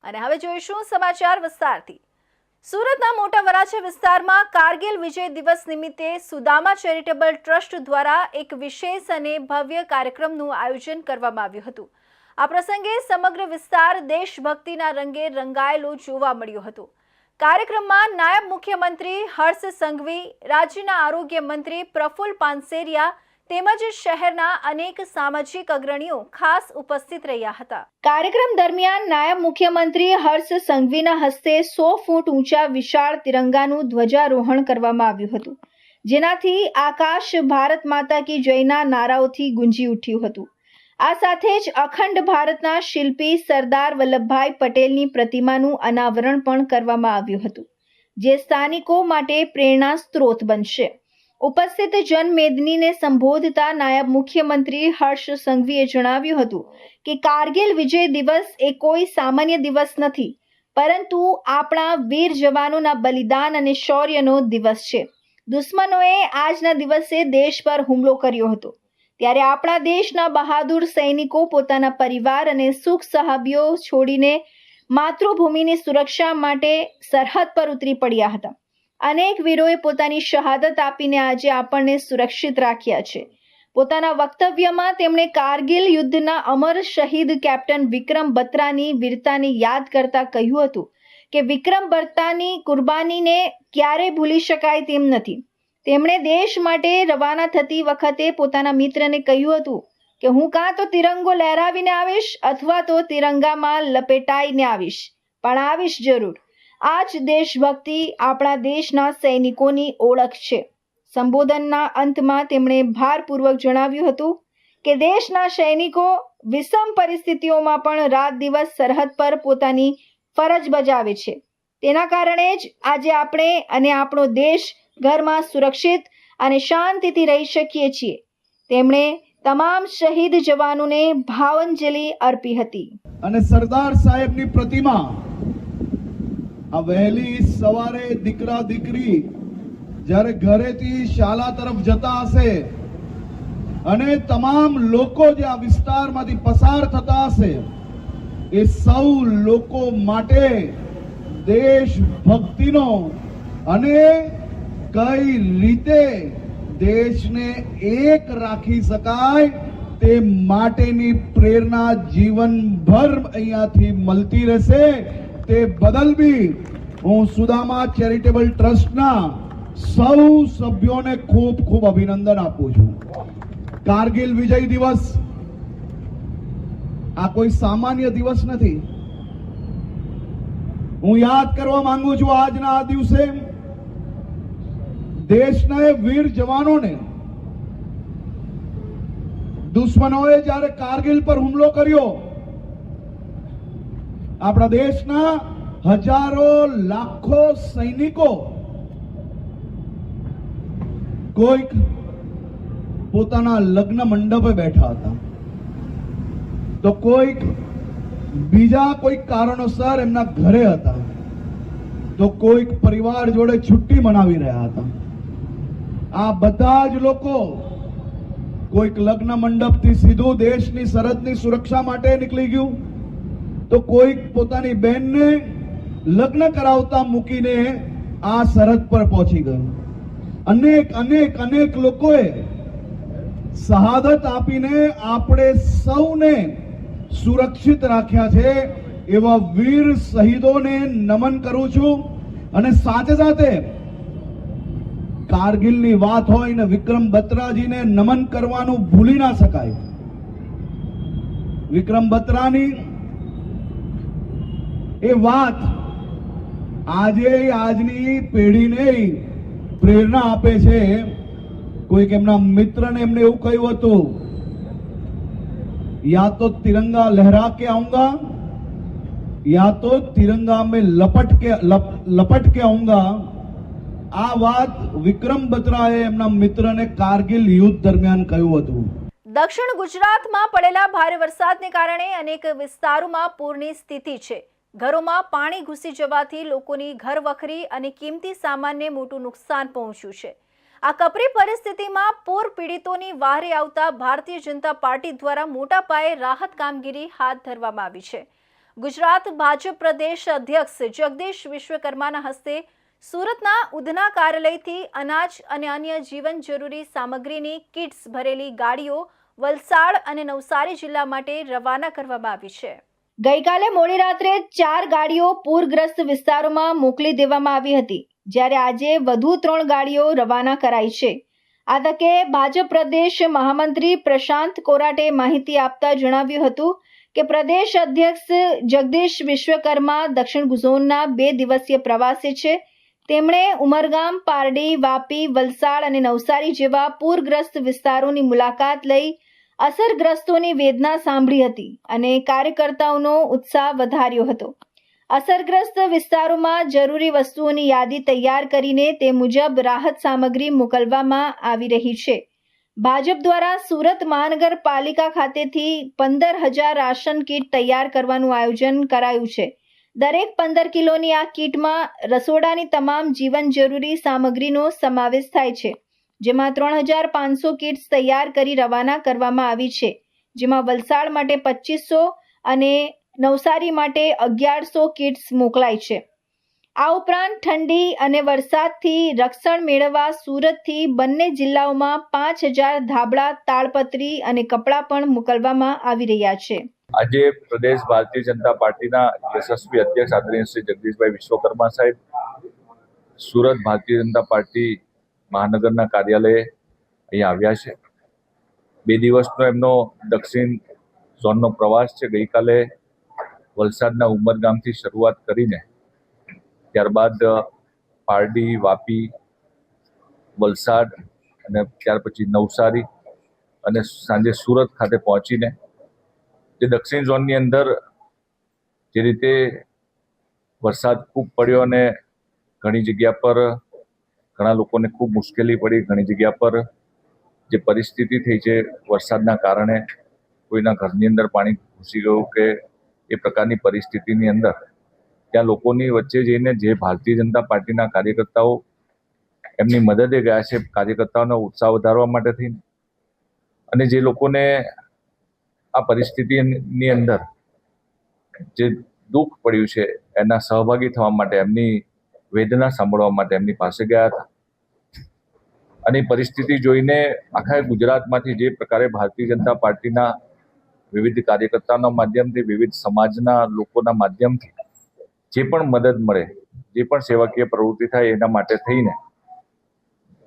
અને હવે જોઈશું સમાચાર વિસ્તારથી। સુરતના મોટા વરાછા વિસ્તારમાં કારગિલ વિજય દિવસ નિમિત્તે સુદામા ચેરિટેબલ ટ્રસ્ટ દ્વારા એક વિશેષ અને ભવ્ય કાર્યક્રમનું આયોજન કરવામાં આવ્યું હતું। આ પ્રસંગે સમગ્ર વિસ્તાર દેશભક્તિના રંગે રંગાયેલો જોવા મળ્યો હતો। કાર્યક્રમમાં નાયબ મુખ્યમંત્રી હર્ષ સંઘવી, રાજ્યના આરોગ્ય મંત્રી પ્રફુલ્લ પાનસેરિયા તેમજ શહેરના અનેક સામાજિક અગ્રણીઓ ખાસ ઉપસ્થિત રહ્યા હતા। કાર્યક્રમ દરમિયાન નાયબ મુખ્યમંત્રી હર્ષ સંઘવીના હસ્તે 100 ફૂટ ઊંચા વિશાળ તિરંગાનું ધ્વજારોહણ કરવામાં આવ્યું હતું, જેનાથી આકાશ ભારત માતા કી જયના નારાઓથી ગુંજી ઉઠ્યું હતું। આ સાથે જ અખંડ ભારતના શિલ્પી સરદાર વલ્લભભાઈ પટેલની પ્રતિમાનું અનાવરણ પણ કરવામાં આવ્યું હતું, જે સ્થાનિકો માટે પ્રેરણા સ્ત્રોત બનશે। ઉપસ્થિત જનમેદનીને સંબોધતા નાયબ મુખ્યમંત્રી હર્ષ સંઘવીએ જણાવ્યું હતું કે કારગિલ વિજય દિવસ એ કોઈ સામાન્ય દિવસ નથી, પરંતુ આપણા વીર જવાનોના બલિદાન અને શૌર્યનો દિવસ છે। દુશ્મનોએ આજના દિવસે દેશ પર હુમલો કર્યો હતો, ત્યારે આપણા દેશના બહાદુર સૈનિકો પોતાના પરિવાર અને સુખ સહાબીઓ છોડીને માતૃભૂમિની સુરક્ષા માટે સરહદ પર ઉતરી પડ્યા હતા। અનેક વીરોએ પોતાની શહાદત આપીને આજે આપણને સુરક્ષિત રાખ્યા છે। પોતાના વક્તવ્યમાં તેમણે કારગિલ યુદ્ધના અમર શહીદ કેપ્ટન વિક્રમ બત્રાની વીરતાને યાદ કરતા કહ્યું હતું કે વિક્રમ બત્રાની કુરબાનીને ક્યારેય ભૂલી શકાય તેમ નથી। તેમણે દેશ માટે રવાના થતી વખતે પોતાના મિત્રને કહ્યું હતું કે હું કાં તો તિરંગો લહેરાવીને આવીશ અથવા તો તિરંગામાં લપેટાઈને આવીશ, પણ આવીશ જરૂર। આ જ દેશભક્તિ આપણા દેશના સૈનિકોની ઓળખ છે। સંબોધનના અંતમાં તેમણે ભારપૂર્વક જણાવ્યું હતું કે દેશના સૈનિકો વિષમ પરિસ્થિતિઓમાં પણ રાત દિવસ સરહદ પર પોતાની ફરજ બજાવે છે। તેના કારણે જ આજે આપણે અને આપણો દેશ ઘરમાં સુરક્ષિત અને શાંતિથી રહી શકીએ છીએ। તેમણે તમામ શહીદ જવાનોને ભાવાંજલિ અર્પી હતી અને સરદાર સાહેબની પ્રતિમા આ વહેલી સવારે દીકરા દીકરી જ્યારે ઘરેથી શાળા તરફ જતા હશે અને તમામ લોકો જે આ વિસ્તારમાંથી પસાર થતા હશે, એ સૌ લોકો માટે દેશભક્તિનો અને કઈ રીતે દેશને એક રાખી શકાય તે માટેની પ્રેરણા જીવનભર અહીંયાથી મળતી રહેશે। તે બદલ બી હું સુદામા ચેરિટેબલ ટ્રસ્ટના સૌ સભ્યોને ખૂબ ખૂબ અભિનંદન આપું છું। કારગિલ વિજય દિવસ આ કોઈ સામાન્ય દિવસ નથી। હું યાદ કરવા માંગુ છું આજના આ દિવસે દેશના વીર જવાનોને દુશ્મનોએ જ્યારે કારગિલ પર હુમલો કર્યો, આપણા દેશના હજારો લાખો સૈનિકો કોઈક પોતાના લગ્ન મંડપે બેઠા હતા, તો કોઈક બીજા કોઈક કારણોસર એમના ઘરે હતા, તો કોઈક પરિવાર જોડે છુટ્ટી મનાવી રહ્યા હતા। આ બધા જ લોકો કોઈક લગ્ન મંડપથી સીધું દેશની સરહદની સુરક્ષા માટે નીકળી ગયું, તો કોઈક પોતાની બહેનને લગ્ન કરાવતા મૂકીને આ સરહદ પર પહોંચી ગયું। અનેક અનેક અનેક લોકોએ શહાદત આપીને આપણે સૌને સુરક્ષિત રાખ્યા છે। એવા વીર શહીદોને નમન કરું છું અને સાથે સાથે કારગિલની વાત હોય ને વિક્રમ બત્રાજીને નમન કરવાનું ભૂલી ના શકાય। વિક્રમ બત્રાની એ વાત આજે આજની પેઢીને પ્રેરણા આપે છે। કોઈક એમના મિત્રને એમને એવું કહ્યું હતું, યા તો તિરંગા લહેરા કે આऊंगा યા તો તિરંગા में લપટ के आऊंगा। આ વાત વિક્રમ બત્રાએ એમના મિત્રને કારગિલ યુદ્ધ દરમિયાન કહ્યું હતું। દક્ષિણ ગુજરાતમાં પડેલા ભારે વરસાદને કારણે અનેક વિસ્તારોમાં પૂરની સ્થિતિ છે। ઘરોમાં પાણી ઘૂસી જવાથી લોકોની ઘરવખરી અને કિંમતી સામાનને મોટું નુકસાન પહોંચ્યું છે। આ કપરી પરિસ્થિતિમાં પૂર પીડિતોની વહારે આવતા ભારતીય જનતા પાર્ટી દ્વારા મોટા પાયે રાહત કામગીરી હાથ ધરવામાં આવી છે। ગુજરાત ભાજપ પ્રદેશ અધ્યક્ષ જગદીશ વિશ્વકર્માના હસ્તે સુરતના ઉધના કાર્યાલયથી અનાજ અને અન્ય જીવન જરૂરી સામગ્રીની કિટ્સ ભરેલી ગાડીઓ વલસાડ અને નવસારી જિલ્લા માટે રવાના કરવામાં આવી છે. ગઈકાલે મોડી રાત્રે 4 ગાડીઓ પૂરગ્રસ્ત વિસ્તારોમાં મોકલી દેવામાં આવી હતી, જ્યારે આજે વધુ 3 ગાડીઓ રવાના કરાઈ છે. આ તકે ભાજપ પ્રદેશ મહામંત્રી પ્રશાંત કોરાટે માહિતી આપતા જણાવ્યું હતું કે પ્રદેશ અધ્યક્ષ જગદીશ વિશ્વકર્મા દક્ષિણ ઝોનના 2 દિવસીય પ્રવાસે છે. તેમણે ઉમરગામ, પારડી, વાપી, વલસાડ અને નવસારી જેવા પૂરગ્રસ્ત વિસ્તારોની મુલાકાત લઈ અસરગ્રસ્તોની વેદના સાંભળી હતી અને કાર્યકર્તાઓનો ઉત્સાહ વધાર્યો હતો. અસરગ્રસ્ત વિસ્તારોમાં જરૂરી વસ્તુઓની યાદી તૈયાર કરીને તે મુજબ રાહત સામગ્રી મોકલવામાં આવી રહી છે. ભાજપ દ્વારા સુરત મહાનગરપાલિકા ખાતેથી 15,000 રાશન કીટ તૈયાર કરવાનું આયોજન કરાયું છે. દરેક 15 કિલોની આ કીટમાં રસોડાની તમામ જીવન જરૂરી સામગ્રીનો સમાવેશ થાય છે, જેમાં 3,500 કીટ્સ તૈયાર કરી રવાના કરવામાં આવી છે, જેમાં વલસાડ માટે 2,500 અને નવસારી માટે 1,100 કીટ્સ મોકલાઈ છે. આ ઉપરાંત ઠંડી અને વરસાદથી રક્ષણ મેળવવા સુરતથી બંને જિલ્લાઓમાં 5,000 ધાબળા, તાડપત્રી અને કપડાં પણ મોકલવામાં આવી રહ્યા છે. આજે પ્રદેશ ભારતીય જનતા પાર્ટીના યશસ્વી અધ્યક્ષ આદરણીય શ્રી જગદીશભાઈ વિશ્વકર્મા સાહેબ સુરત ભારતીય જનતા પાર્ટી મહાનગરના કાર્યાલયે અહીંયા આવ્યા છે. 2 દિવસનો એમનો દક્ષિણ ઝોનનો પ્રવાસ છે. ગઈકાલે વલસાડના ઉમરગામથી શરૂઆત કરીને ત્યારબાદ પારડી, વાપી, વલસાડ અને ત્યાર પછી નવસારી અને સાંજે સુરત ખાતે પહોંચીને જે દક્ષિણ ઝોનની અંદર જે રીતે વરસાદ ખૂબ પડ્યો અને ઘણી જગ્યા પર ઘણા લોકોને ખૂબ મુશ્કેલી પડી, ઘણી જગ્યા પર જે પરિસ્થિતિ થઈ છે વરસાદના કારણે કોઈના ઘરની અંદર પાણી ઘૂસી ગયું કે એ પ્રકારની પરિસ્થિતિની અંદર ત્યાં લોકોની વચ્ચે જઈને જે ભારતીય જનતા પાર્ટીના કાર્યકર્તાઓ એમની મદદે ગયા છે, કાર્યકર્તાઓનો ઉત્સાહ વધારવા માટે થઈને, અને જે લોકોને આ પરિસ્થિતિની અંદર જે દુઃખ પડ્યું છે એના સહભાગી થવા માટે, એમની વેદના સાંભળવા માટે એમની પાસે ગયા હતા. અને પરિસ્થિતિ જોઈને આખા ગુજરાતમાંથી જે પ્રકારે ભારતીય જનતા પાર્ટીના વિવિધ કાર્યકર્તાઓના માધ્યમથી, વિવિધ સમાજના લોકોના માધ્યમથી જે પણ મદદ મળે, જે પણ સેવાકીય પ્રવૃત્તિ થાય એના માટે થઈને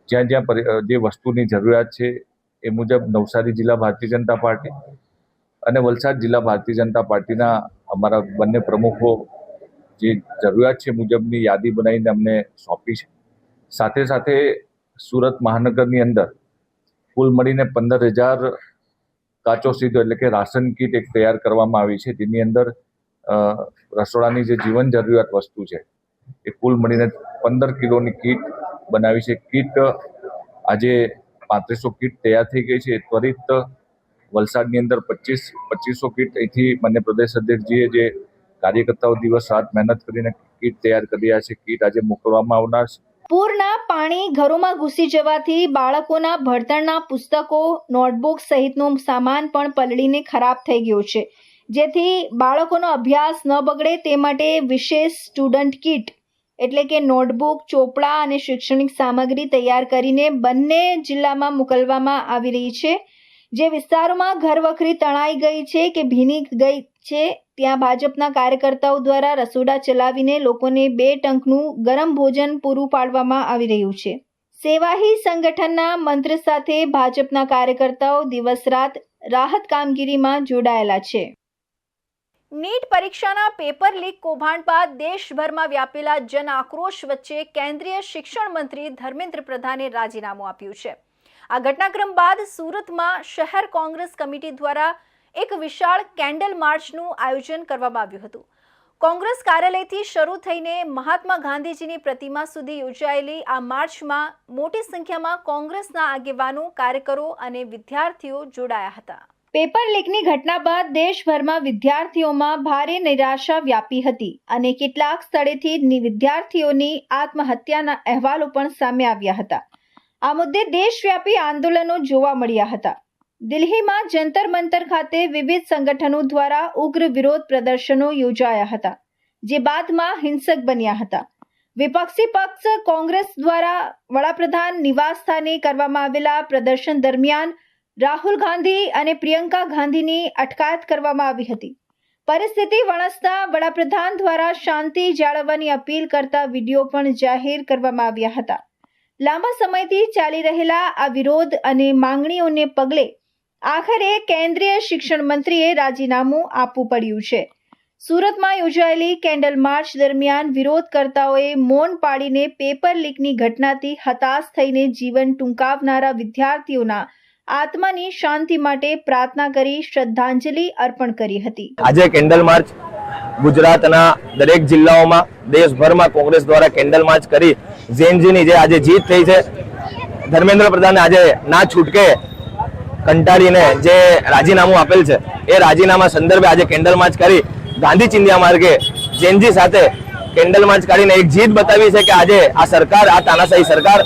જ્યાં જ્યાં જે વસ્તુની જરૂરિયાત છે એ મુજબ નવસારી જિલ્લા ભારતીય જનતા પાર્ટી અને વલસાડ જિલ્લા ભારતીય જનતા પાર્ટીના અમારા બંને પ્રમુખો જે જરૂરિયાત છે મુજબની યાદી બનાવીને અમને સોંપી છે. સાથે સાથે સુરત મહાનગરની અંદર કુલ મળીને 15,000 કાચો સીધો એટલે કે રાશન કીટ એક તૈયાર કરવામાં આવી છે, જેની અંદર રસોડાની જે જીવન જરૂરિયાત વસ્તુ છે એ કુલ મળીને 15 કિલોની કીટ બનાવી છે. કીટ આજે 3500 કીટ તૈયાર થઈ ગઈ છે. ત્વરિત વલસાડની અંદર 2500 કીટ અહીંથી માન્ય પ્રદેશ અધ્યક્ષજીએ જે કાર્યકર્તાઓ દિવસ રાત મહેનત કરીને કીટ તૈયાર કરી રહ્યા છે, કીટ આજે મોકલવામાં આવનાર છે. પૂરના પાણી ઘરોમાં ઘૂસી જવાથી બાળકોના ભણતરના પુસ્તકો, નોટબુક સહિતનો સામાન પણ પલળીને ખરાબ થઈ ગયો છે, જેથી બાળકોનો અભ્યાસ ન બગડે તે માટે વિશેષ સ્ટુડન્ટ કીટ એટલે કે નોટબુક, ચોપડા અને શૈક્ષણિક સામગ્રી તૈયાર કરીને બંને જિલ્લામાં મોકલવામાં આવી રહી છે. જે વિસ્તારોમાં ઘરવખરી તણાઈ ગઈ છે કે ભીની ગઈ છે ત્યાં ભાજપના કાર્યકર્તાઓ દ્વારા રસોડા ચલાવીને લોકોને 2 ટંકનું ગરમ ભોજન પૂરું પાડવામાં આવી રહ્યું છે. સેવાહી સંગઠનના મંત્ર સાથે ભાજપના કાર્યકર્તાઓ દિવસ રાત રાહત કામગીરીમાં જોડાયેલા છે. નીટ પરીક્ષાના પેપર લીક કૌભાંડ બાદ દેશભરમાં વ્યાપેલા જન આક્રોશ વચ્ચે કેન્દ્રીય શિક્ષણ મંત્રી ધર્મેન્દ્ર પ્રધાને રાજીનામું આપ્યું છે. આ ઘટનાક્રમ બાદ સુરતમાં શહેર કોંગ્રેસ કમિટી દ્વારા એક વિશાળ કેન્ડલ માર્ચનું આયોજન કરવામાં આવ્યું હતું. કોંગ્રેસ કાર્યાલયથી શરૂ થઈને મહાત્મા ગાંધીજીની પ્રતિમા સુધી યોજાયેલી આ માર્ચમાં મોટી સંખ્યામાં કોંગ્રેસના આગેવાનો, કાર્યકરો અને વિદ્યાર્થીઓ જોડાયા હતા. પેપર લીકની ઘટના બાદ દેશભરમાં વિદ્યાર્થીઓમાં ભારે નિરાશા વ્યાપી હતી અને કેટલાક સ્થળેથી વિદ્યાર્થીઓની આત્મહત્યાના અહેવાલો પણ સામે આવ્યા હતા. આ મુદ્દે દેશવ્યાપી આંદોલનો જોવા મળ્યા હતા. દિલ્હીમાં જંતર મંતર ખાતે વિવિધ સંગઠનો દ્વારા ઉગ્ર વિરોધ પ્રદર્શનો યોજાયા હતા, જે બાદમાં હિંસક બન્યા હતા. વિપક્ષી પક્ષ કોંગ્રેસ દ્વારા વડાપ્રધાન નિવાસ સ્થાને કરવામાં આવેલા પ્રદર્શન દરમિયાન રાહુલ ગાંધી અને પ્રિયંકા ગાંધીની અટકાયત કરવામાં આવી હતી. પરિસ્થિતિ વણસતા વડાપ્રધાન દ્વારા શાંતિ જાળવવાની અપીલ કરતા વિડીયો પણ જાહેર કરવામાં આવ્યા હતા. લાંબા સમયથી ચાલી રહેલા આ વિરોધ અને માંગણીઓને પગલે આખરે કેન્દ્રીય શિક્ષણ મંત્રીએ રાજીનામું આપવું પડ્યું છે. સુરતમાં યોજાયેલી કેન્ડલ માર્ચ દરમિયાન વિરોધકર્તાઓએ મૌન પાળીને પેપર લીકની ઘટનાથી હતાશ થઈને જીવન ટૂંકાવનારા વિદ્યાર્થીઓના આત્માની શાંતિ માટે પ્રાર્થના કરી શ્રદ્ધાંજલિ અર્પણ કરી હતી. આજે કેન્ડલ માર્ચ ગુજરાતના દરેક જિલ્લાઓમાં દેશભરમાં કોંગ્રેસ દ્વારા કેન્ડલ માર્ચ કરી ઝેનજીની જે આજે જીત થઈ છે, ધર્મેન્દ્ર પ્રધાને આજે ના છૂટકે કંટાળીને જે રાજીનામું આપેલ છે એ રાજીનામા સંદર્ભે આજે કેન્ડલ માર્ચ કરી ગાંધી ચિંધ્યા માર્ગે ઝેનજી સાથે કેન્ડલ માર્ચ કાઢીને એક જીત બતાવી છે કે આજે આ સરકાર, આ તાનાશાહી સરકાર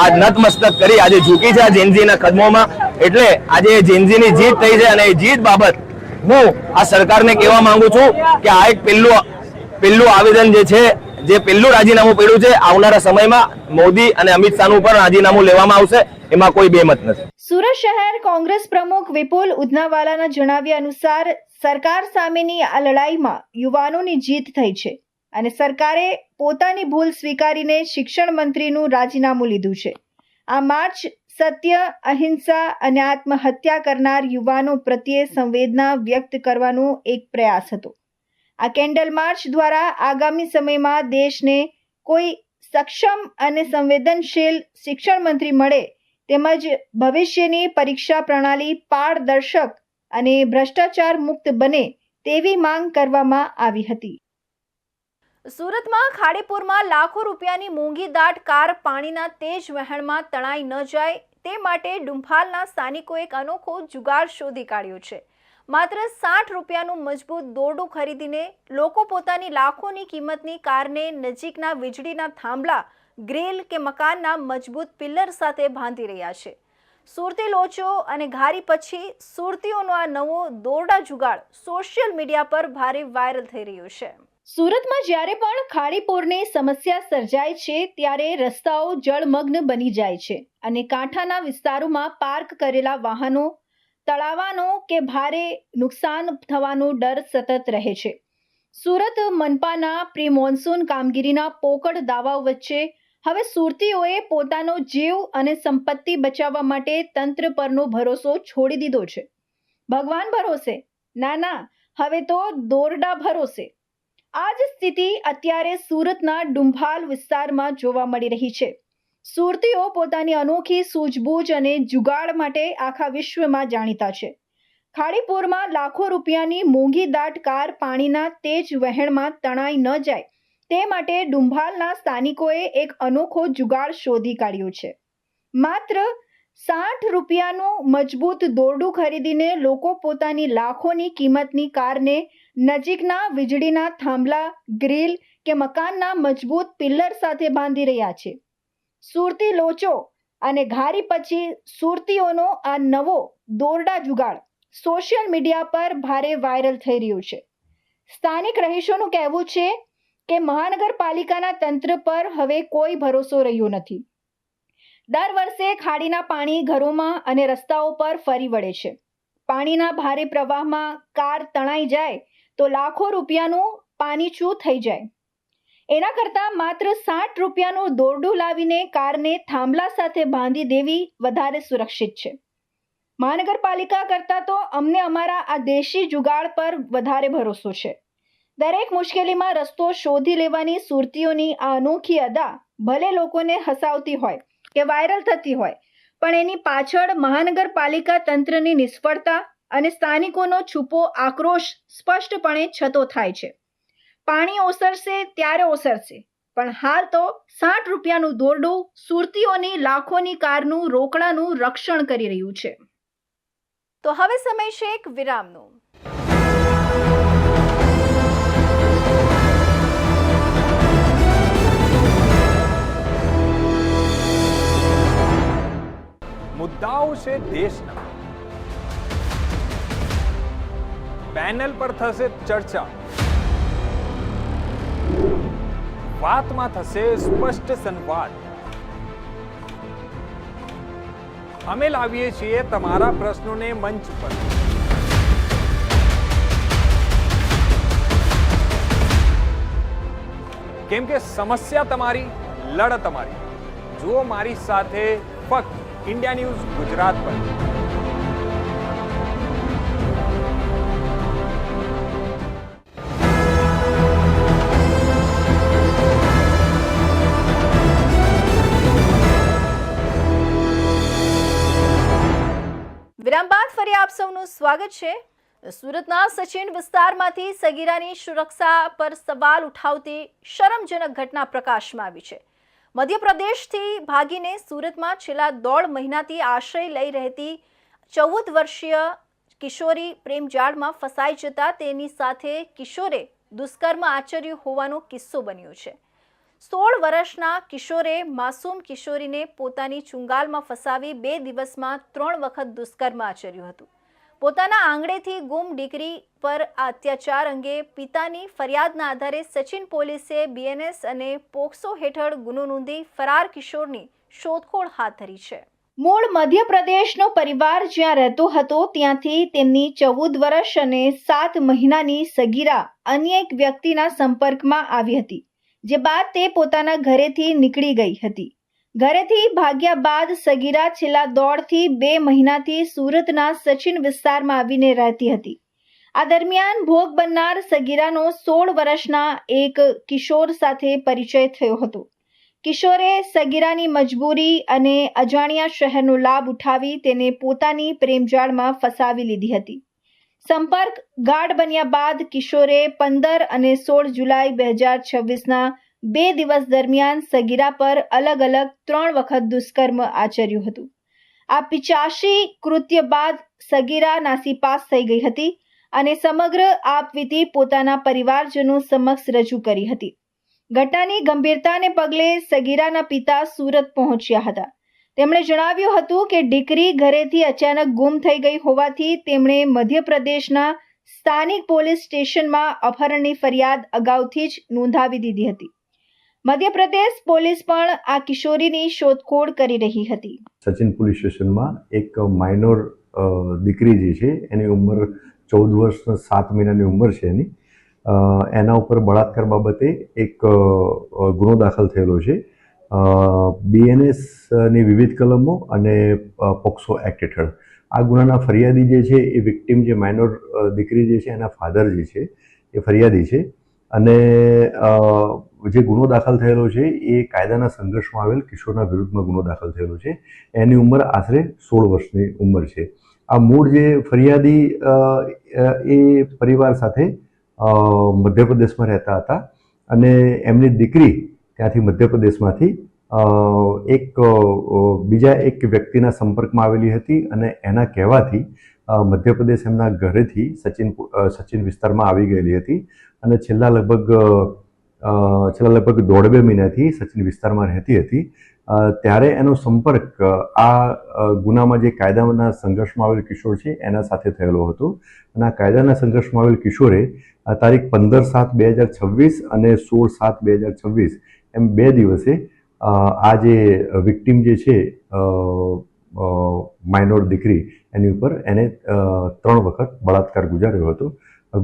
આ નતમસ્તક કરી આજે ઝૂકી છે આ ઝેનજીના કદમોમાં. એટલે આજે ઝેનજીની જીત થઈ છે અને એ જીત બાબત હું આ સરકારને કહેવા માંગુ છું કે આ એક પહેલું આવેદન જે છે, જે પહેલું રાજીનામું પડ્યું છે, આવનારા સમયમાં મોદી અને અમિત શાહનું પણ રાજીનામું લેવામાં આવશે, એમાં કોઈ બેમત નથી. સુરત શહેર કોંગ્રેસ પ્રમુખ વિપુલ ઉધનાવાલાના જણાવ્યા અનુસાર સરકાર સામેની આ લડાઈમાં યુવાનોની જીત થઈ છે અને સરકારે પોતાની ભૂલ સ્વીકારીને શિક્ષણ મંત્રીનું રાજીનામું લીધું છે. આ માર્ચ સત્ય, અહિંસા અને આત્મહત્યા કરનાર યુવાનો પ્રત્યે સંવેદના વ્યક્ત કરવાનો એક પ્રયાસ હતો. આ કેન્ડલ માર્ચ દ્વારા આગામી સમયમાં દેશને કોઈ સક્ષમ અને સંવેદનશીલ શિક્ષણ મંત્રી મળે, તેમજ ભવિષ્યની પરીક્ષા પ્રણાલી પારદર્શક અને ભ્રષ્ટાચાર મુક્ત બને તેવી માંગ કરવામાં આવી હતી. સુરતમાં ખાડીપુરમાં લાખો રૂપિયાની મોંઘી દાટ કાર પાણીના તેજ વહેણમાં તણાઈ ન જાય તે માટે ડુંભાલના સ્થાનિકો એક અનોખો જુગાડ શોધી કાઢ્યો છે. માત્ર 60 રૂપિયાનું મજબૂત દોરડું ખરીદીને લોકો પોતાની લાખોની કિંમતની કારને નજીકના વીજળીના થાંભલા, ગ્રીલ કે મકાનના મજબૂત પિલ્લર સાથે બાંધી રહ્યા છે. સુરતી લોચો અને ઘારી પછી સુરતીઓનો આ નવો દોરડા જુગાડ સોશિયલ મીડિયા પર ભારે વાયરલ થઈ રહ્યો છે. સુરતમાં જ્યારે પણ ખાડીપુરની સમસ્યા સર્જાય છે ત્યારે રસ્તાઓ જળમગ્ન બની જાય છે અને કાંઠાના વિસ્તારોમાં પાર્ક કરેલા વાહનો તળાવવાનો કે ભારે નુકસાન થવાનો ડર સતત રહે છે. સુરત મનપાના પ્રી મોન્સૂન કામગીરીના પોકળ દાવાઓ વચ્ચે હવે સુરતીઓએ પોતાનો જીવ અને સંપત્તિ બચાવવા માટે તંત્ર પરનો ભરોસો છોડી દીધો છે. ભગવાન ભરોસે? ના, હવે તો દોરડા ભરોસે. આ જ સ્થિતિ અત્યારે સુરતના ડુંભાલ વિસ્તારમાં જોવા મળી રહી છે. સુરતીઓ પોતાની અનોખી સૂઝબૂઝ અને જુગાડ માટે આખા વિશ્વમાં જાણીતા છે. ખાડીપુરમાં લાખો રૂપિયાની મોંઘી દાટ કાર પાણીના તેજ વહેણમાં તણાઈ ન જાય તે માટે ડુંભાલના સ્થાનિકોએ એક અનોખો જુગાડ શોધી કાઢ્યો છે. માત્ર 60 રૂપિયાનું મજબૂત દોરડું ખરીદીને લોકો પોતાની લાખોની કિંમતની કારને નજીકના વીજળીના થાંભલા, ગ્રીલ કે મકાનના મજબૂત પિલ્લર સાથે બાંધી રહ્યા છે. સુરતી લોચો અને ઘારી પછી સુરતીઓનો આ નવો દોરડા જુગાડ સોશિયલ મીડિયા પર ભારે વાયરલ થઈ રહ્યું છે. સ્થાનિક રહીશોનું કહેવું છે કે મહાનગરપાલિકાના તંત્ર પર હવે કોઈ ભરોસો રહ્યો નથી. દર વર્ષે ખાડીના પાણી ઘરોમાં અને રસ્તાઓ પર ફરી વળે છે. પાણીના ભારે પ્રવાહમાં કાર તણાઈ જાય તો લાખો રૂપિયાનું પાણીચું થઈ જાય. એના કરતાં માત્ર 60 રૂપિયાનું દોરડું લાવીને કારને થાંભલા સાથે બાંધી દેવી વધારે સુરક્ષિત છે. મહાનગરપાલિકા કરતાં તો અમને અમારા આ દેશી જુગાડ પર વધારે ભરોસો છે. દરેક મુશ્કેલીમાં રસ્તો શોધી લેવાની સુરતીઓની આ અનોખી અદા ભલે લોકોને હસાવતી હોય કે વાયરલ થતી હોય, પણ એની પાછળ મહાનગરપાલિકા તંત્રની નિષ્ફળતા અને સ્થાનિકોનો છુપો આક્રોશ સ્પષ્ટપણે છતો થાય છે. પાણી ઓસરશે ત્યારે ઓસરશે, પણ હાલ તો 60 રૂપિયાનું દોરડું સુરતીઓની લાખોની કારનું રોકડાનું રક્ષણ કરી રહ્યું છે. તો હવે સમય છે એક વિરામનો. મુદ્દાઓ છે દેશના, પેનલ પર થશે ચર્ચા, વાતમાં થશે સ્પષ્ટ સંવાદ. અમે લાવીએ છીએ તમારા પ્રશ્નોને મંચ પર. કેમ કે સમસ્યા તમારી, લડત તમારી. જુઓ મારી સાથે ફક્ત ઇન્ડિયા ન્યૂઝ ગુજરાત પર. વિરામ બાદ ફરી આપ સૌનું સ્વાગત છે. સુરતના સચિન વિસ્તારમાંથી સગીરાની સુરક્ષા પર સવાલ ઉઠાવતી શરમજનક ઘટના પ્રકાશમાં આવી છે. મધ્યપ્રદેશથી ભાગીને સુરતમાં છેલ્લા 1.5 મહિનાથી આશ્રય લઈ રહેતી 14 વર્ષીય કિશોરી પ્રેમજાળમાં ફસાઈ જતા તેની સાથે કિશોરે દુષ્કર્મ આચર્યું હોવાનો કિસ્સો બન્યો છે. 16 વર્ષના કિશોરે માસૂમ કિશોરીને પોતાની ચુંગાલમાં ફસાવી 2 દિવસમાં 3 વખત દુષ્કર્મ આચર્યું હતું. પોતાના આંગણેથી ગુમ દીકરી પર અત્યાચાર અંગે પિતાની ફરિયાદના આધારે સચિન પોલીસે બીએનએસ અને પોક્સો હેઠળ ગુનો નોંધી ફરાર કિશોરની શોધખોળ હાથ ધરી છે. મૂળ મધ્યપ્રદેશનો પરિવાર જ્યાં રહેતો હતો ત્યાંથી તેમની 14 વર્ષ અને 7 મહિનાની સગીરા અન્ય એક વ્યક્તિના સંપર્કમાં આવી હતી, જે બાદ તે પોતાના ઘરેથી નીકળી ગઈ હતી. ઘરેથી ભાગ્યા બાદ સગીરા છેલ્લા 1.5 થી 2 મહિનાથી સુરતના સચિન વિસ્તારમાં આવીને રહેતી હતી. આ દરમિયાન ભોગ બનનાર સગીરાનો 16 વર્ષના એક કિશોર સાથે પરિચય થયો હતો. કિશોરે સગીરાની મજબૂરી અને અજાણ્યા શહેરનો લાભ ઉઠાવી તેને પોતાની પ્રેમજાળમાં ફસાવી લીધી હતી. સંપર્ક ગાઢ બન્યા બાદ કિશોરે 15 અને 16 જુલાઈ 2026ના 2 દિવસ દરમિયાન સગીરા પર અલગ અલગ 3 વખત દુષ્કર્મ આચર્યું હતું. આ પિચાશી કૃત્ય બાદ સગીરા નાસીપાસ થઈ ગઈ હતી અને સમગ્ર આપવીતી પોતાના પરિવારજનો સમક્ષ રજૂ કરી હતી. ઘટનાની ગંભીરતાને પગલે સગીરાના પિતા સુરત પહોંચ્યા હતા. તેમણે જણાવ્યું હતું કે દીકરી ઘરેથી અચાનક ગુમ થઈ ગઈ હોવાથી તેમણે મધ્યપ્રદેશના સ્થાનિક પોલીસ સ્ટેશનમાં અપહરણની ફરિયાદ અગાઉથી જ નોંધાવી દીધી હતી. મધ્યપ્રદેશ પોલીસ પણ આ કિશોરીની શોધખોળ કરી રહી હતી. સચિન પોલીસ સ્ટેશનમાં એક માઇનોર દીકરી જે છે એની ઉંમર 14 વર્ષ 7 મહિનાની ઉંમર છે એની. એના ઉપર બળાત્કાર બાબતે એક ગુનો દાખલ થયેલો છે. બીએનએસની વિવિધ કલમો અને પોક્સો એક્ટ હેઠળ. આ ગુનાના ફરિયાદી જે છે એ વિક્ટિમ જે માઇનોર દીકરી જે છે એના ફાધર જે છે એ ફરિયાદી છે. અને જે ગુનો દાખલ થયેલો છે એ કાયદાના સંઘર્ષમાં આવેલ કિશોરના વિરુદ્ધમાં ગુનો દાખલ થયેલો છે. એની ઉંમર આશરે 16 વર્ષની ઉંમર છે. આ મૂળ જે ફરિયાદી એ પરિવાર સાથે મધ્યપ્રદેશમાં રહેતા હતા અને એમની દીકરી ત્યાંથી મધ્યપ્રદેશમાંથી બીજા એક વ્યક્તિના સંપર્કમાં આવેલી હતી અને એના કહેવાથી મધ્યપ્રદેશ એમના ઘરેથી સચિન વિસ્તારમાં આવી ગયેલી હતી અને છેલ્લા લગભગ 1.5 મહિનાથી સચિન વિસ્તારમાં રહેતી હતી. ત્યારે એનો સંપર્ક આ ગુનામાં જે કાયદાના સંઘર્ષમાં આવેલ કિશોર છે એના સાથે થયેલો હતો. અને આ કાયદાના સંઘર્ષમાં આવેલ કિશોરે તારીખ 15/7/2026 અને 16/7/2026 એમ 2 દિવસે આ જે વિક્ટિમ જે છે માઇનોર દીકરી એની ઉપર એને 3 વખત બળાત્કાર ગુજાર્યો હતો.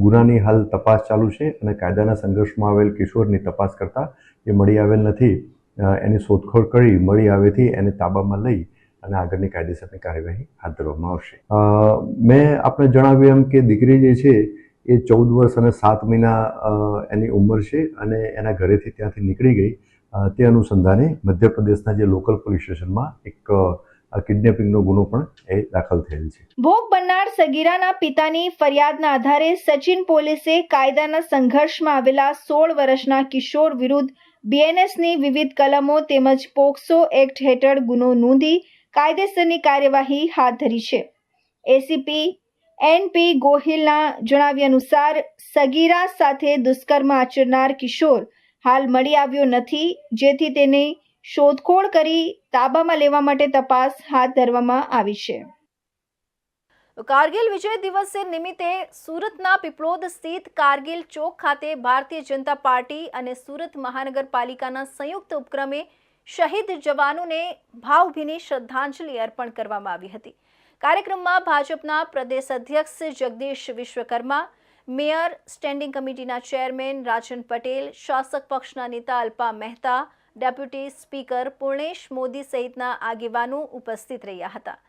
ગુનાની હાલ તપાસ ચાલુ છે અને કાયદાના સંઘર્ષમાં આવેલ કિશોરની તપાસ કરતા એ મળી આવેલ નથી. એની શોધખોળ કરી મળી આવેથી એને તાબામાં લઈ અને આગળની કાયદેસરની કાર્યવાહી હાથ ધરવામાં આવશે. મેં આપને જણાવ્યું એમ કે દીકરી જે છે એ 14 વર્ષ અને 7 મહિના એની ઉંમર છે અને એના ઘરેથી ત્યાંથી નીકળી ગઈ. તે અનુસંધાને મધ્યપ્રદેશના જે લોકલ પોલીસ સ્ટેશનમાં એક કિડનેપિંગનો ગુનો પણ એ દાખલ થયેલ છે. ભોગ બનનાર સગીરાના પિતાની ફરિયાદના આધારે સચિન પોલીસે કાયદાના સંઘર્ષમાં આવેલા 16 વર્ષના કિશોર વિરુદ્ધ બીએનએસની વિવિધ કલમો તેમજ પોક્સો એક્ટ હેઠળ ગુનો નોંધી કાયદેસરની કાર્યવાહી હાથ ધરી છે. એસીપી એનપી ગોહિલના જણાવ્યા અનુસાર સગીરા સાથે દુષ્કર્મ આચરનાર કિશોર હાલ મળી આવ્યો નથી, જેથી તેની શોધખોળ કરી તાબામાં લેવા માટે તપાસ હાથ ધરવામાં આવી છે. કારગિલ વિજય દિવસ નિમિત્તે સુરતના પીપલોદ સ્થિત કારગિલ ચોક ખાતે ભારતીય જનતા પાર્ટી અને સુરત મહાનગરપાલિકાના સંયુક્ત ઉપક્રમે શહીદ જવાનોને ભાવભીની શ્રદ્ધાંજલિ અર્પણ કરવામાં આવી હતી. કાર્યક્રમમાં ભાજપના પ્રદેશ અધ્યક્ષ જગદીશ વિશ્વકર્મા, મેયર, સ્ટેન્ડિંગ કમિટીના ચેરમેન રાજન પટેલ, શાસક પક્ષના નેતા અલ્પા મહેતા, ડેપ્યુટી સ્પીકર પૂર્ણેશ મોદી સહિતના આગેવાનો ઉપસ્થિત રહ્યા હતા.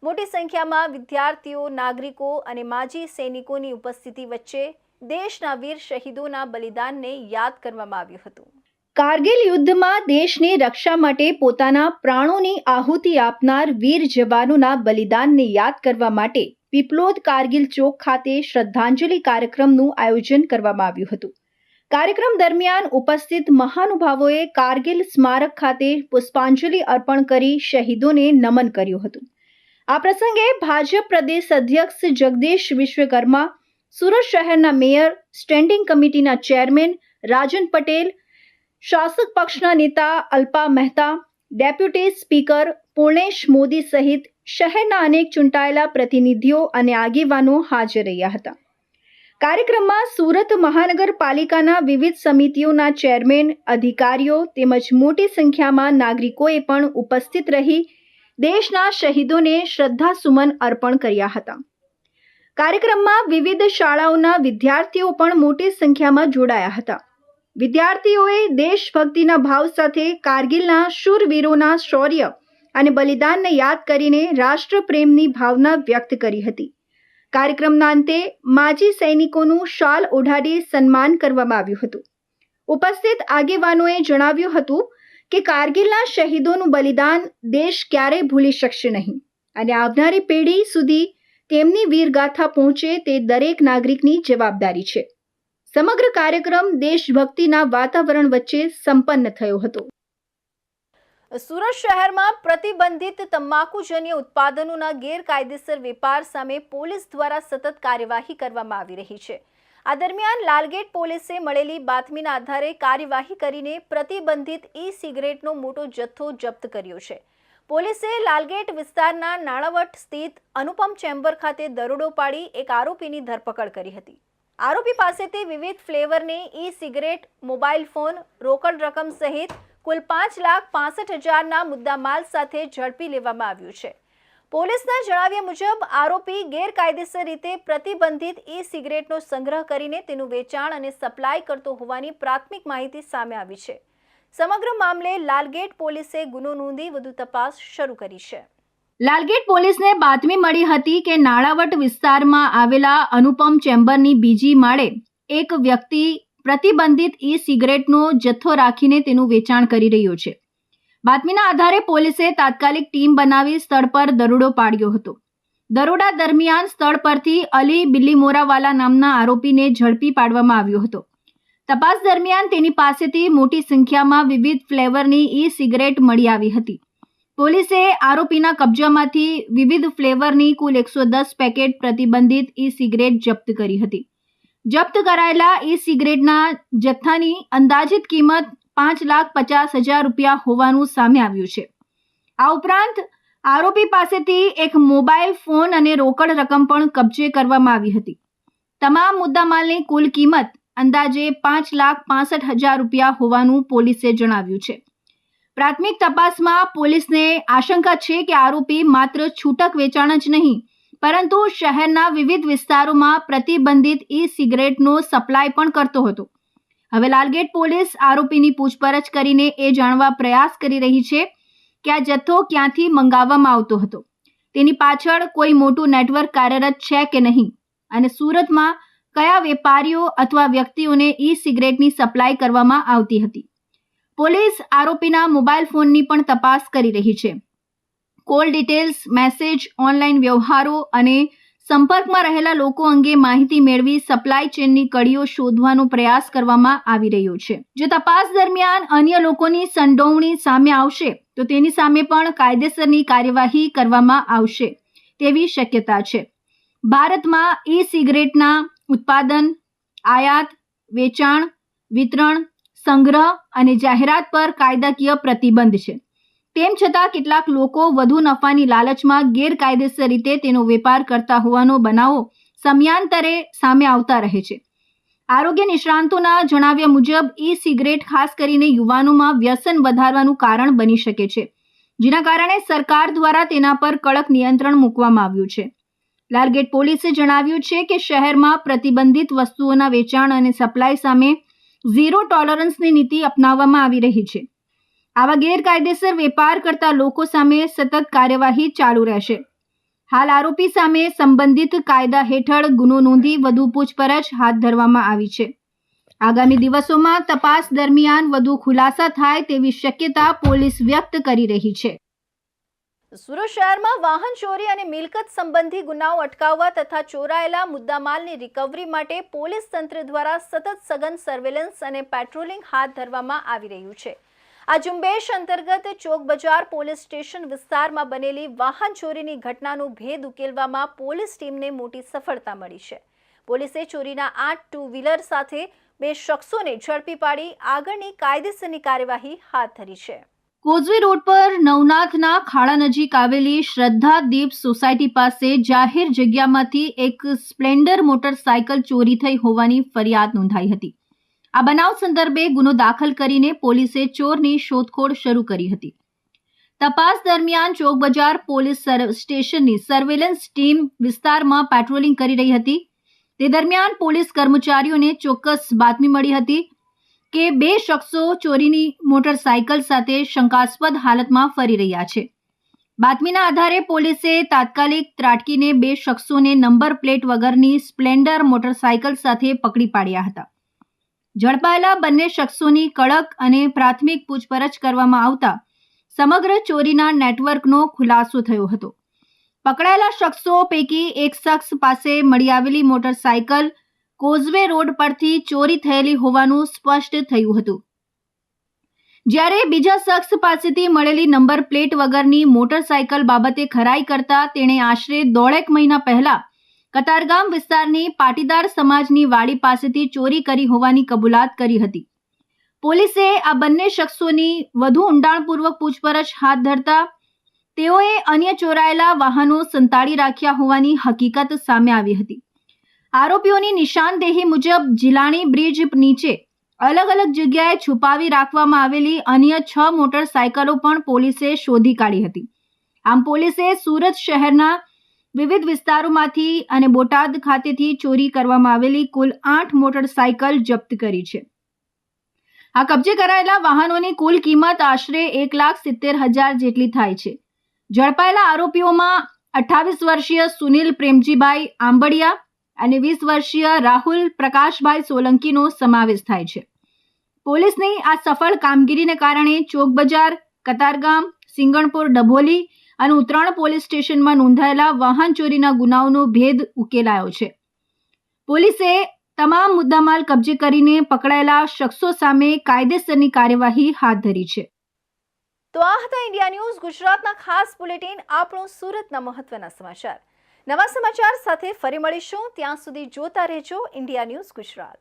મોટી સંખ્યામાં વિદ્યાર્થીઓ, નાગરિકો અને માજી સૈનિકોની ઉપસ્થિતિ વચ્ચે દેશના વીર શહીદોના બલિદાનને યાદ કરવામાં આવ્યું હતું. કારગિલ યુદ્ધમાં દેશની રક્ષા માટે પોતાના પ્રાણોની આહુતિ આપનાર વીર જવાનોના બલિદાનને યાદ કરવા માટે પીપલોદ કારગિલ ચોક ખાતે શ્રદ્ધાંજલિ કાર્યક્રમનું આયોજન કરવામાં આવ્યું હતું. કાર્યક્રમ દરમિયાન ઉપસ્થિત મહાનુભાવોએ કારગિલ સ્મારક ખાતે પુષ્પાંજલિ અર્પણ કરી શહીદોને નમન કર્યું હતું. આ પ્રસંગે ભાજપ પ્રદેશ અધ્યક્ષ જગદીશ વિશ્વકર્મા, સુરત શહેરના મેયર, સ્ટેન્ડિંગ કમિટીના ચેરમેન રાજન પટેલ, શાસક પક્ષના નેતા અલ્પા મહેતા, ડેપ્યુટી સ્પીકર પૂર્ણેશ મોદી સહિત શહેરના અનેક ચૂંટાયેલા પ્રતિનિધિઓ અને આગેવાનો હાજર રહ્યા હતા. કાર્યક્રમમાં સુરત મહાનગરપાલિકાના વિવિધ સમિતિઓના ચેરમેન, અધિકારીઓ તેમજ મોટી સંખ્યામાં નાગરિકોએ પણ ઉપસ્થિત રહી દેશના શહીદોને શ્રદ્ધાસુમન અર્પણ કર્યા હતા. કાર્યક્રમમાં વિવિધ શાળાઓના વિદ્યાર્થીઓ પણ મોટી સંખ્યામાં જોડાયા હતા. વિદ્યાર્થીઓએ દેશભક્તિના ભાવ સાથે કારગિલના શૂરવીરોના શૌર્ય અને બલિદાનને યાદ કરીને રાષ્ટ્રપ્રેમની ભાવના વ્યક્ત કરી હતી. કાર્યક્રમના અંતે માજી સૈનિકોનું શાલ ઓઢાડી સન્માન કરવામાં આવ્યું હતું. ઉપસ્થિત આગેવાનોએ જણાવ્યું હતું કે કારગિલના શહીદોનું બલિદાન દેશ ક્યારેય ભૂલી શકશે નહીં અને આવનારી પેઢી સુધી તેમની વીરગાથા પહોંચે તે દરેક નાગરિકની જવાબદારી છે. સમગ્ર કાર્યક્રમ દેશભક્તિના વાતાવરણ વચ્ચે સંપન્ન થયો હતો. સુરત શહેરમાં પ્રતિબંધિત તમાકુજન્ય ઉત્પાદનોના ગેરકાયદેસર વેપાર સામે પોલીસ દ્વારા સતત કાર્યવાહી કરવામાં આવી રહી છે. આ દરમિયાન લાલગેટ પોલીસે મળેલી બાતમીના આધારે કાર્યવાહી કરીને પ્રતિબંધિત ઈ-સિગરેટનો મોટો જથ્થો જપ્ત કર્યો છે. પોલીસે લાલગેટ વિસ્તારના નાણાવટ સ્થિત અનુપમ ચેમ્બર ખાતે દરોડો પાડી એક આરોપીની ધરપકડ કરી હતી. આરોપી પાસેથી વિવિધ ફ્લેવરની ઈ-સિગરેટ, મોબાઈલ ફોન, રોકડ રકમ સહિત કુલ 5,65,000ના મુદ્દામાલ સાથે ઝડપી લેવામાં આવ્યું છે. પોલીસના જણાવ્યા મુજબ આરોપી ગેરકાયદેસર રીતે પ્રતિબંધિત ઈ-સિગરેટનો સંગ્રહ કરીને તેનું વેચાણ અને સપ્લાય કરતો હોવાની પ્રાથમિક માહિતી સામે આવી છે. સમગ્ર મામલે લાલગેટ પોલીસે ગુનો નોંધી વધુ તપાસ શરૂ કરી છે. લાલગેટ પોલીસને બાતમી મળી હતી કે નાણાવટ વિસ્તારમાં આવેલા અનુપમ ચેમ્બરની બીજી માળે એક વ્યક્તિ પ્રતિબંધિત ઈ-સિગરેટનો જથ્થો રાખીને તેનું વેચાણ કરી રહ્યો છે. બાતમીના આધારે પોલીસે તાત્કાલિક ટીમ બનાવી સ્થળ પર દરોડો પાડ્યો હતો. દરોડા દરમિયાન સ્થળ પરથી અલી બિલ્લીમોરાવાલા નામના આરોપીને ઝડપી પાડવામાં આવ્યો હતો. તપાસ દરમિયાન તેની પાસેથી મોટી સંખ્યામાં વિવિધ ફ્લેવરની ઈ-સિગરેટ મળી આવી હતી. પોલીસે આરોપીના કબજામાંથી વિવિધ ફ્લેવરની કુલ 110 પેકેટ પ્રતિબંધિત ઈ-સિગરેટ જપ્ત કરી હતી. જપ્ત કરાયેલા ઈ-સિગરેટના જથ્થાની અંદાજિત કિંમત 5,50,000 રૂપિયા હોવાનું સામે આવ્યું છે. આ ઉપરાંત આરોપી પાસેથી એક મોબાઈલ ફોન અને રોકડ રકમ પણ કબજે કરવામાં આવી હતી. તમામ મુદ્દામાલની કુલ કિંમત અંદાજે 5,65,000 રૂપિયા હોવાનું પોલીસે જણાવ્યું છે. પ્રાથમિક તપાસમાં પોલીસને આશંકા છે કે આરોપી માત્ર છૂટક વેચાણ જ નહીં પરંતુ શહેરના વિવિધ વિસ્તારોમાં પ્રતિબંધિત ઈ-સિગરેટનો સપ્લાય પણ કરતો હતો. હવે લાલગેટ પોલીસ આરોપીની પૂછપરછ કરીને એ જાણવા પ્રયાસ કરી રહી છે કે આ જથ્થો ક્યાંથી મંગાવવામાં આવતો હતો, તેની પાછળ કોઈ મોટું નેટવર્ક કાર્યરત છે કે નહીં અને સુરતમાં કયા વેપારીઓ અથવા વ્યક્તિઓને ઈ-સિગરેટની સપ્લાય કરવામાં આવતી હતી. પોલીસ આરોપીના મોબાઈલ ફોનની પણ તપાસ કરી રહી છે. કોલ ડિટેલ્સ, મેસેજ, ઓનલાઈન વ્યવહારો અને સંપર્કમાં રહેલા લોકો અંગે માહિતી મેળવી સપ્લાય ચેનની કડીઓ શોધવાનો પ્રયાસ કરવામાં આવી રહ્યો છે. જો તપાસ દરમિયાન અન્ય લોકોની સંડોવણી સામે આવશે તો તેની સામે પણ કાયદેસરની કાર્યવાહી કરવામાં આવશે તેવી શક્યતા છે. ભારતમાં ઈ-સિગરેટના ઉત્પાદન, આયાત, વેચાણ, વિતરણ, સંગ્રહ અને જાહેરાત પર કાયદાકીય પ્રતિબંધ છે. તેમ છતાં કેટલાક લોકો વધુ નફાની લાલચમાં ગેરકાયદેસર રીતે તેનો વેપાર કરતા હોવાનો બનાવો સમયાંતરે સામે આવતા રહે છે. આરોગ્ય નિષ્ણાંતોના જણાવ્યા મુજબ ઈ સિગરેટ ખાસ કરીને યુવાનોમાં વ્યસન વધારવાનું કારણ બની શકે છે, જેના કારણે સરકાર દ્વારા તેના પર કડક નિયંત્રણ મૂકવામાં આવ્યું છે. લાલગેટ પોલીસે જણાવ્યું છે કે શહેરમાં પ્રતિબંધિત વસ્તુઓના વેચાણ અને સપ્લાય સામે ઝીરો ટોલરન્સની નીતિ અપનાવવામાં આવી રહી છે. આવા ગેરકાયદેસર વેપાર કરતા લોકો સામે સતત કાર્યવાહી ચાલુ રહેશે. હાલ આરોપી સામે સંબંધિત કાયદા હેઠળ ગુનો નોંધી વધુ પૂછપરછ હાથ ધરવામાં આવી છે. આગામી દિવસોમાં તપાસ દરમિયાન વધુ ખુલાસા થાય તેવી શક્યતા પોલીસ વ્યક્ત કરી રહી છે. સુરત શહેરમાં વાહન ચોરી અને મિલકત સંબંધી ગુનાઓ અટકાવવા તથા ચોરાયેલા મુદ્દામાલની રિકવરી માટે પોલીસ તંત્ર દ્વારા સતત સઘન સર્વેલન્સ અને પેટ્રોલિંગ હાથ ધરવામાં આવી રહ્યું છે. આ ઝુંબેશ અંતર્ગત ચોક બજાર પોલીસ સ્ટેશન વિસ્તારમાં બનેલી વાહન ચોરીની ઘટનાનો ભેદ ઉકેલવામાં પોલીસ ટીમને મોટી સફળતા મળી છે. પોલીસે ચોરીના 8 ટુ વ્હીલર સાથે 2 શખ્સોને ઝડપી પાડી આગળની કાયદેસરની કાર્યવાહી હાથ ધરી છે. કોઝવે રોડ પર નવનાથના ખાડા નજીક આવેલી શ્રદ્ધા દીપ સોસાયટી પાસે જાહેર જગ્યામાંથી એક સ્પ્લેન્ડર મોટરસાયકલ ચોરી થઈ હોવાની ફરિયાદ નોંધાઈ હતી. આ બનાવ સંદર્ભે ગુનો દાખલ કરીને પોલીસે ચોરની શોધખોળ શરૂ કરી હતી. તપાસ દરમિયાન ચોક બજાર પોલીસ સ્ટેશનની સર્વેલન્સ ટીમ વિસ્તારમાં પેટ્રોલિંગ કરી રહી હતી. તે દરમિયાન પોલીસ કર્મચારીઓને ચોક્કસ બાતમી મળી હતી કે 2 શખ્સો ચોરીની મોટરસાયકલ સાથે શંકાસ્પદ હાલતમાં ફરી રહ્યા છે. બાતમીના આધારે પોલીસે તાત્કાલિક ત્રાટકીને 2 શખ્સોને નંબર પ્લેટ વગરની સ્પ્લેન્ડર મોટરસાયકલ સાથે પકડી પાડ્યા હતા. ઝડપાયેલા બંને શખ્સોની કડક અને પ્રાથમિક પૂછપરછ કરવામાં આવતા સમગ્ર ચોરીના નેટવર્કનો ખુલાસો થયો હતો. પકડાયેલા શખ્સો પૈકી એક શખ્સ પાસે મળી આવેલી મોટરસાયકલ કોઝવે રોડ પરથી ચોરી થયેલી હોવાનું સ્પષ્ટ થયું હતું, જ્યારે બીજા શખ્સ પાસેથી મળેલી નંબર પ્લેટ વગરની મોટરસાયકલ બાબતે ખરાઈ કરતા તેણે આશરે 1.5 મહિના પહેલા કતારગામ વિસ્તારની પાટીદાર સમાજની વાડી પાસેથી ચોરી કરી હોવાની કબૂલાત કરી હતી. પોલીસે આ બંને શખ્સોની વધુ ઊંડાણપૂર્વક પૂછપરછ હાથ ધરતા તેઓએ અન્ય ચોરાયેલા વાહનો સંતાડી રાખ્યા હોવાની હકીકત સામે આવી હતી. આરોપીઓની નિશાનદેહી મુજબ જીલાણી બ્રિજ નીચે અલગ અલગ જગ્યાએ છુપાવી રાખવામાં આવેલી અન્ય 6 મોટરસાયકલો પણ પોલીસે શોધી કાઢી હતી. આમ પોલીસે સુરત શહેરના વિવિધ વિસ્તારોમાંથી અને બોટાદ ખાતેથી ચોરી કરવામાં આવેલી કુલ 8 મોટરસાયકલ જપ્ત કરી છે. આ કબજે કરાયેલા વાહનોની કુલ કિંમત આશરે 1,70,000 જેટલી થાય છે. ઝડપાયેલા આરોપીઓમાં 28 વર્ષીય સુનિલ પ્રેમજીભાઈ આંબડિયા અને 20 વર્ષીય રાહુલ પ્રકાશભાઈ સોલંકીનો સમાવેશ થાય છે. પોલીસની આ સફળ કામગીરીને કારણે ચોક બજાર, કતારગામ, સિંગણપુર, ડભોલી અને ઉત્તરાણ પોલીસ સ્ટેશનમાં નોંધાયેલા વાહન ચોરીના ગુનાઓનો ભેદ ઉકેલાયો છે. પોલીસે તમામ મુદ્દામાલ કબજે કરીને પકડાયેલા શખ્સો સામે કાયદેસરની કાર્યવાહી હાથ ધરી છે. તો આ હતા ઇન્ડિયા ન્યૂઝ ગુજરાતના ખાસ બુલેટિન, આપણો સુરતના મહત્વના સમાચાર. નવા સમાચાર સાથે ફરી મળીશું. ત્યાં સુધી જોતા રહેજો ઇન્ડિયા ન્યૂઝ ગુજરાત.